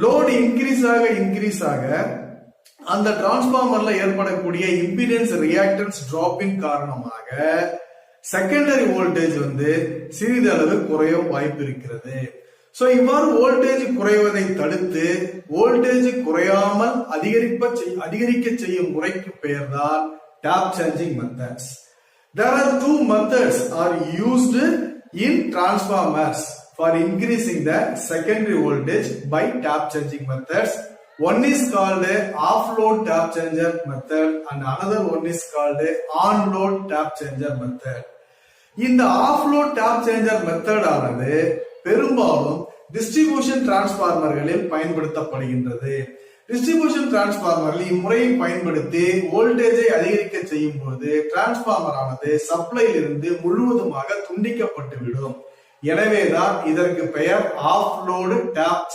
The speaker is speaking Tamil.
லோடு இன்க்ரீஸ் ஆக அந்த டிரான்ஸ்பார்மர்ல ஏற்படக்கூடிய இம்பிடன்ஸ் ரியாக்டன்ஸ் டிராப்பின் காரணமாக செகண்டரி வோல்டேஜ் சிறிதளவு குறைய வாய்ப்பு இருக்கிறது. சோ இவ்வாறு வோல்டேஜ் குறைவதை தடுத்து வோல்டேஜ் குறையாமல் அதிகரிக்க செய்யும் முறைக்கு பெயர்தான் tap changing methods. There are two methods are used in transformers for increasing the secondary voltage by tap changing methods. One is called off-load tap changer method and another one is called on-load tap changer method. இந்த off-load tap changer method ஆனது பெரும்பாலும் டிஸ்ட்ரிபியூஷன் டிரான்ஸ்பார்மர்களில் பயன்படுத்தப்படுகின்றது. டிஸ்ட்ரிபியூஷன் டிரான்ஸ்பார்மரில் இம்முறையை பயன்படுத்தி வோல்டேஜை அதிகரிக்க செய்யும் போது டிரான்ஸ்பார்மர் ஆனது சப்ளையில் இருந்து முழுவதுமாக துண்டிக்கப்பட்டுவிடும். எனவேதான் இதற்கு பெயர் ஆஃப் லோடு டேப்